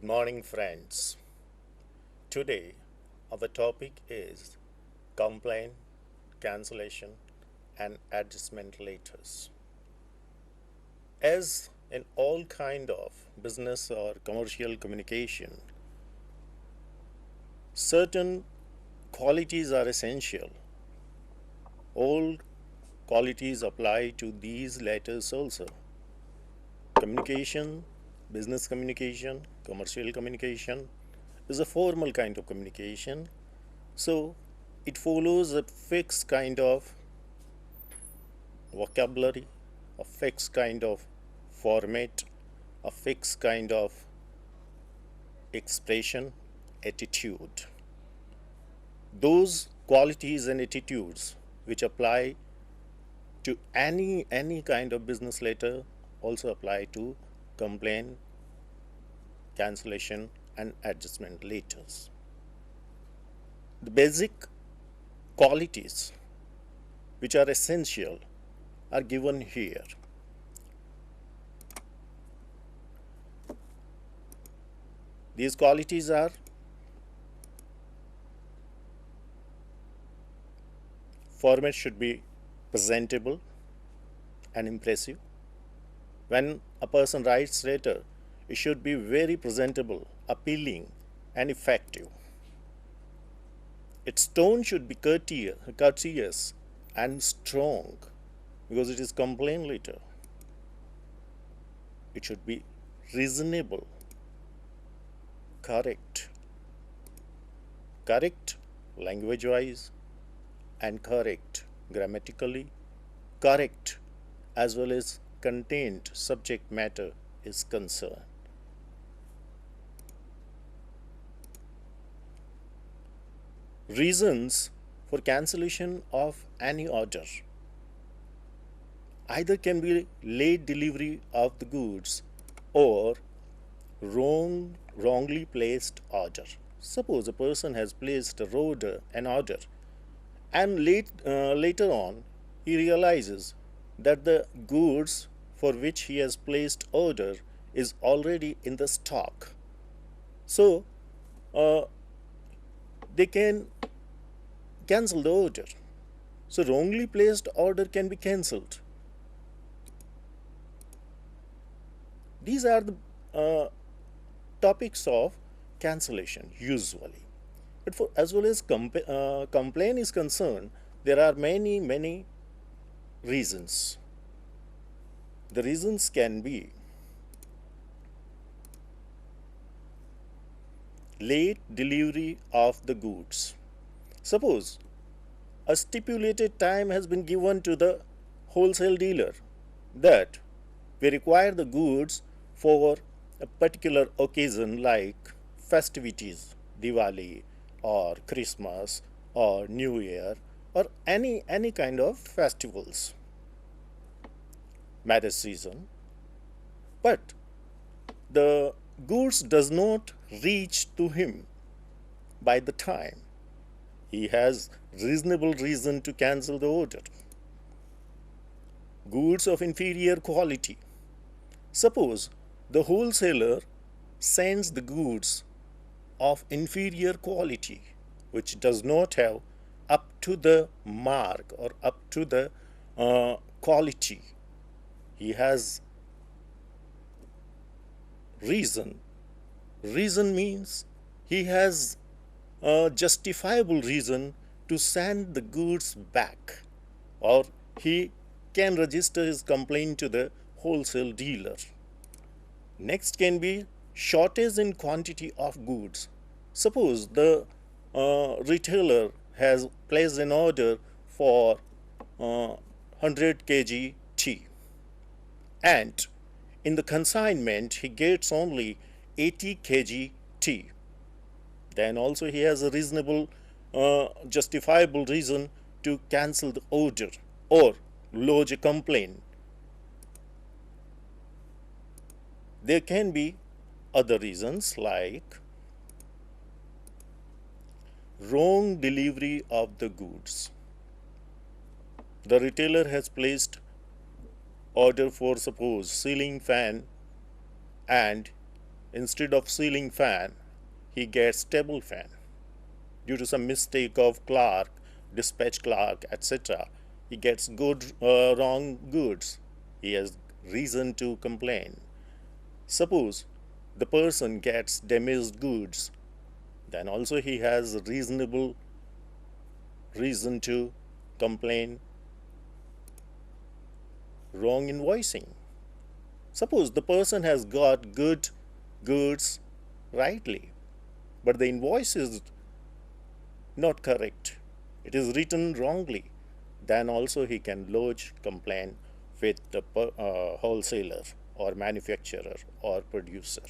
Morning, friends. Today, our topic is complaint, cancellation, and adjustment letters. As in all kind of business or commercial communication, certain qualities are essential. All qualities apply to these letters also. Communication, business communication, commercial communication is a formal kind of communication. So it follows a fixed kind of vocabulary, a fixed kind of format, a fixed kind of expression, attitude. Those qualities and attitudes which apply to any kind of business letter also apply to complaint, cancellation, and adjustment letters. The basic qualities which are essential are given here. These qualities are format should be presentable and impressive. When a person writes letter, it should be very presentable, appealing, and effective. Its tone should be courteous and strong because it is complaint letter. It should be reasonable, correct language-wise, and correct grammatically, correct as well as content subject matter is concerned. Reasons for cancellation of any order either can be late delivery of the goods or wrongly placed order. Suppose a person has placed an order and later on he realizes that the goods for which he has placed order is already in the stock. So they can cancel the order. So wrongly placed order can be cancelled. These are the topics of cancellation usually. But for as well as complaint is concerned, there are many reasons. The reasons can be late delivery of the goods. Suppose a stipulated time has been given to the wholesale dealer that we require the goods for a particular occasion like festivities, Diwali or Christmas or New Year or any kind of festivals, marriage season. But the goods does not reach to him by the time. He has reasonable reason to cancel the order. Goods of inferior quality. Suppose the wholesaler sends the goods of inferior quality which does not have up to the mark or up to the quality. He has reason. Reason means he has a justifiable reason to send the goods back, or he can register his complaint to the wholesale dealer. Next can be shortage in quantity of goods. Suppose the retailer has placed an order for 100 kg tea, and in the consignment he gets only 80 kg tea. Then also he has a reasonable justifiable reason to cancel the order or lodge a complaint. There can be other reasons like wrong delivery of the goods. The retailer has placed order for suppose ceiling fan and instead of ceiling fan, he gets table fan. Due to some mistake of clerk, dispatch clerk, etc., he gets wrong goods. He has reason to complain. Suppose the person gets damaged goods, then also he has reasonable reason to complain. Wrong invoicing. Suppose the person has got good goods rightly, but the invoice is not correct. It is written wrongly. Then also he can lodge complaint with the wholesaler or manufacturer or producer.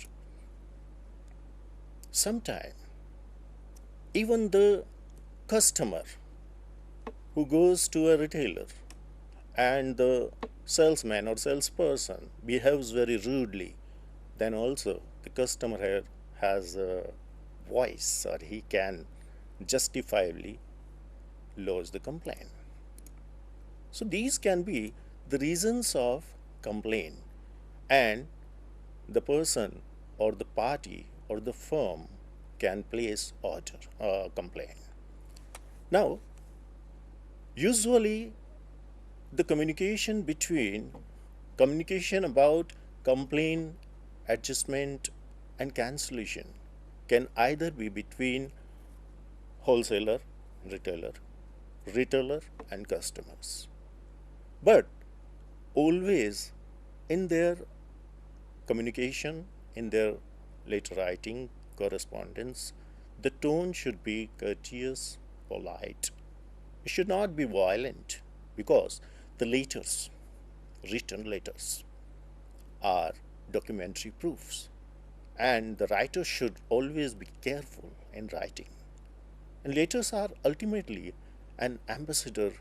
Sometimes even the customer who goes to a retailer and the salesman or salesperson behaves very rudely, then also the customer has a voice, or he can justifiably lodge the complaint. So these can be the reasons of complaint, and the person or the party or the firm can place order complaint. Now, usually the communication about complaint, adjustment, and cancellation can either be between wholesaler, retailer, retailer, and customers. But always in their communication, in their letter writing, correspondence, the tone should be courteous, polite. It should not be violent, because the letters, written letters, are documentary proofs, and the writer should always be careful in writing. And letters are ultimately an ambassador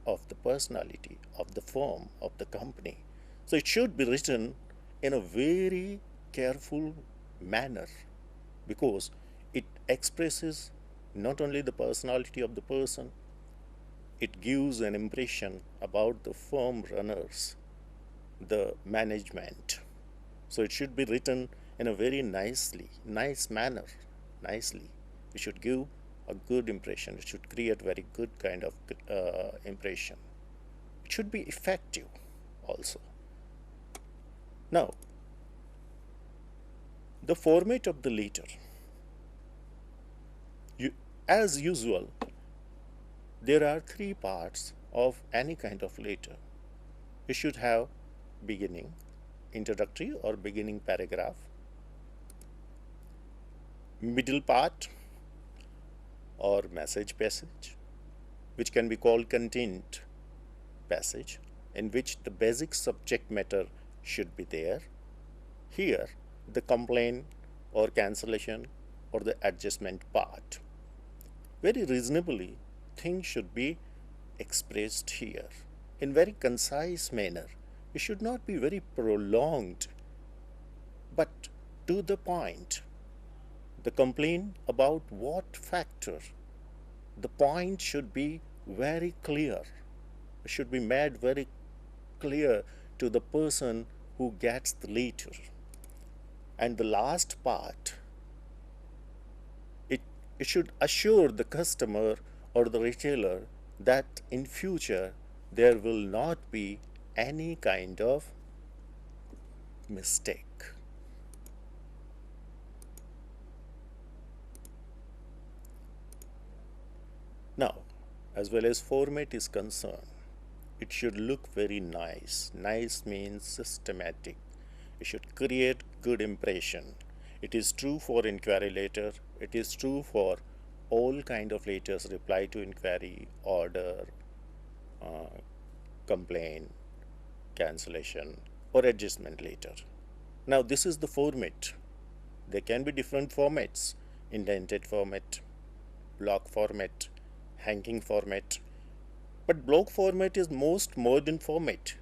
of the personality, of the firm, of the company. So it should be written in a very careful manner, because it expresses not only the personality of the person, it gives an impression about the firm runners, the management. So it should be written in a very nice manner, nicely. It should give a good impression. It should create very good kind of impression. It should be effective also. Now, the format of the letter. As usual, there are three parts of any kind of letter. It should have beginning, introductory or beginning paragraph, middle part or message passage, which can be called content passage, in which the basic subject matter should be there. Here, the complaint or cancellation or the adjustment part. Very reasonably, things should be expressed here in very concise manner. It should not be very prolonged, but to the point. The complaint about what factor, the point should be very clear. It should be made very clear to the person who gets the letter. And the last part, it should assure the customer or the retailer that in future there will not be any kind of mistake. Now, as well as format is concerned, it should look very nice. Nice means systematic. It should create good impression. It is true for inquiry letter. It is true for all kind of letters, reply to inquiry, order, complaint, cancellation, or adjustment letter. Now, this is the format. There can be different formats: indented format, block format, hanging format. But block format is most modern format,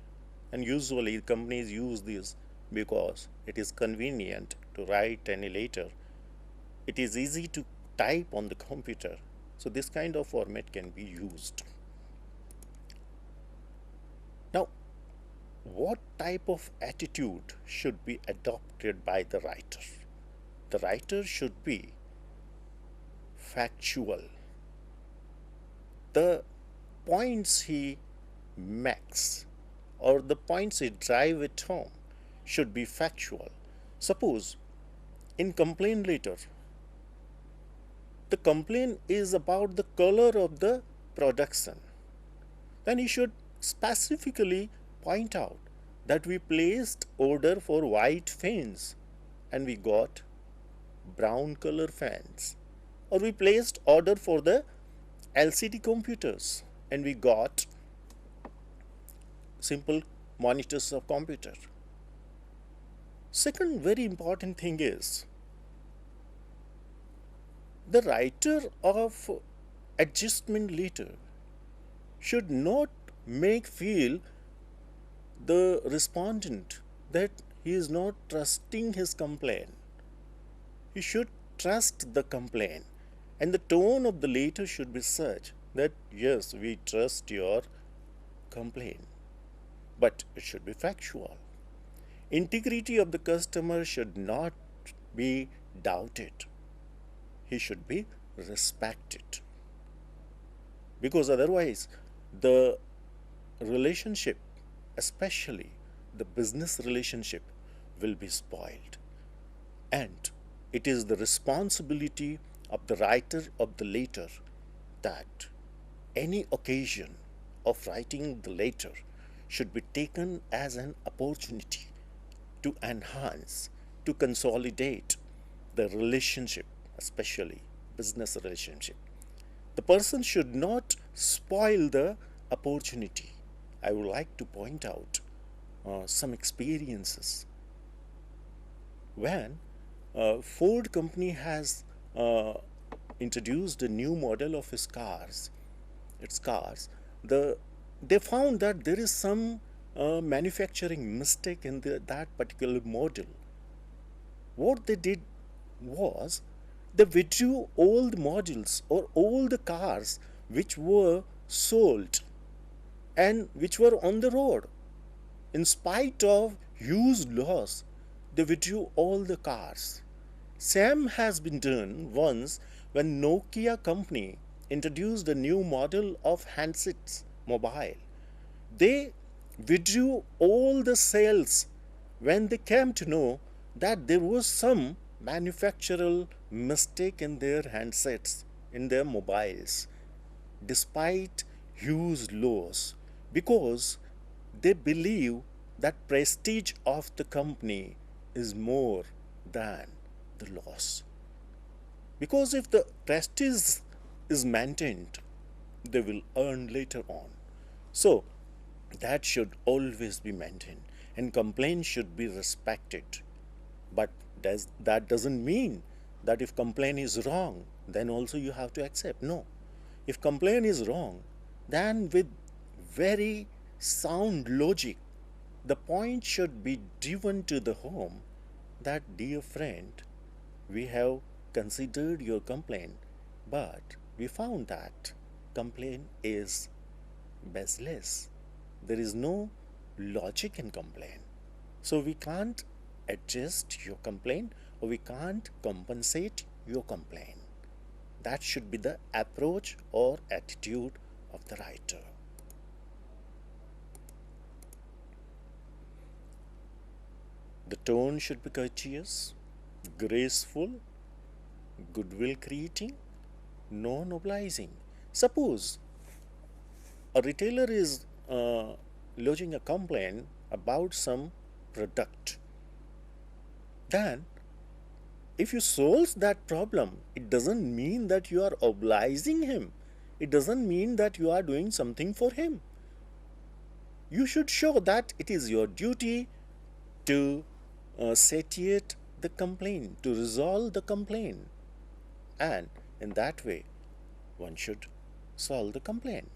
and usually companies use this because it is convenient to write any letter. It is easy to type on the computer, so this kind of format can be used. Now, what type of attitude should be adopted by the writer? the writer should be factual. The points he makes or the points he drive it home should be factual. Suppose in complaint letter, the complaint is about the color of the production, then he should specifically point out that we placed order for white fans and we got brown color fans, or we placed order for the LCD computers and we got simple monitors of computer. Second very important thing is the writer of adjustment letter should not make feel the respondent that he is not trusting his complaint. He should trust the complaint, and the tone of the letter should be such that yes, we trust your complaint, but it should be factual. Integrity of the customer should not be doubted. He should be respected, because otherwise the relationship, especially the business relationship, will be spoiled. And it is the responsibility of the writer of the letter that any occasion of writing the letter should be taken as an opportunity to enhance, to consolidate the relationship, especially business relationship. The person should not spoil the opportunity. I would like to point out some experiences. When Ford company has introduced a new model of its cars, they found that there is some manufacturing mistake in that particular model. What they did was they withdrew all the models or all the cars which were sold and which were on the road. In spite of huge loss, they withdrew all the cars. Same has been done once when Nokia company introduced a new model of handsets mobile. They withdrew all the sales when they came to know that there was some manufacturer mistake in their handsets, in their mobiles, despite huge loss, because they believe that prestige of the company is more than the loss. Because if the prestige is maintained, they will earn later on. So that should always be maintained, and complaint should be respected. But that doesn't mean that if complaint is wrong, then also you have to accept. No. If complaint is wrong, then with very sound logic, the point should be driven to the home that, dear friend, we have considered your complaint, but we found that complaint is baseless. There is no logic in complaint. So we can't adjust your complaint, or we can't compensate your complaint. That should be the approach or attitude of the writer. The tone should be courteous, graceful, goodwill creating, non-obliging. Suppose a retailer is lodging a complaint about some product. Then, if you solve that problem, it doesn't mean that you are obliging him. It doesn't mean that you are doing something for him. You should show that it is your duty to satiate the complaint, to resolve the complaint. And in that way, one should solve the complaint.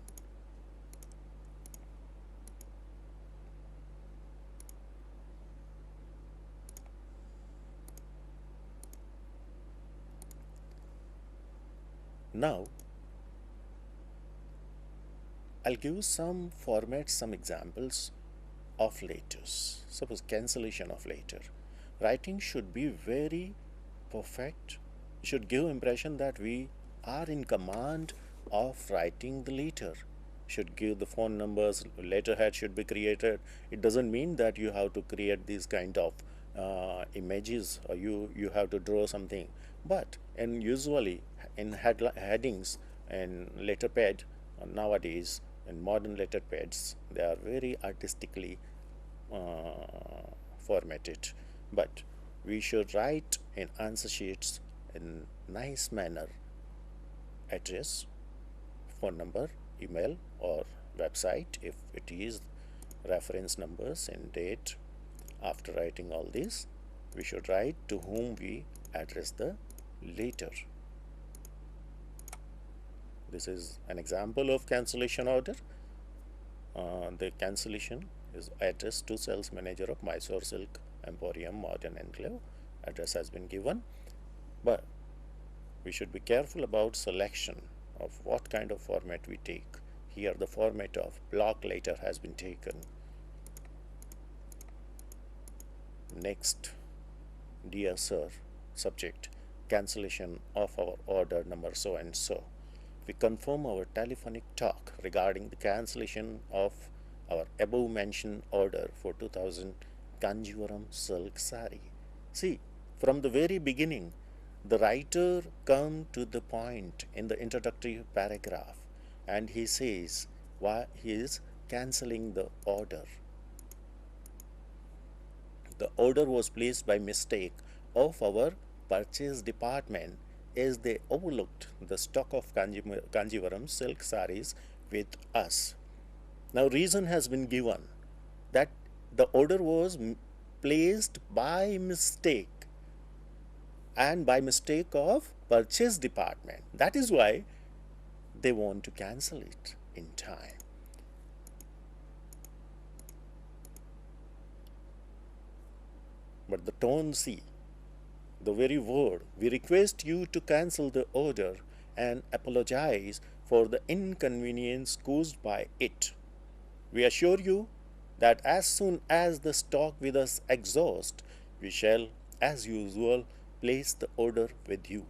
Now, I'll give some formats, some examples of letters. Suppose cancellation of letter. Writing should be very perfect. We should give impression that we are in command of writing the letter. Should give the phone numbers, letterhead should be created. It doesn't mean that you have to create these kind of images, or you have to draw something. But and usually in headings and letterpad nowadays, in modern letterpads, they are very artistically formatted. But we should write in answer sheets in nice manner: address, phone number, email, or website if it is, reference numbers and date. After writing all this, we should write to whom we address the letter. This is an example of cancellation order. The cancellation is addressed to sales manager of Mysore Silk Emporium Modern Enclave. Address has been given, but we should be careful about selection of what kind of format we take. Here the format of block letter has been taken. Next, dear sir, subject, cancellation of our order number so and so. We confirm our telephonic talk regarding the cancellation of our above mentioned order for 2000 Kanjivaram silk sari. See, from the very beginning, the writer come to the point in the introductory paragraph, and he says why he is cancelling the order. The order was placed by mistake of our purchase department, as they overlooked the stock of Kanjivaram silk saris with us. Now reason has been given that the order was placed by mistake, and by mistake of purchase department. That is why they want to cancel it in time. But the tone, see, the very word, we request you to cancel the order and apologize for the inconvenience caused by it. We assure you that as soon as the stock with us exhausts, we shall, as usual, place the order with you.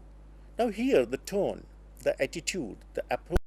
Now here the tone, the attitude, the approach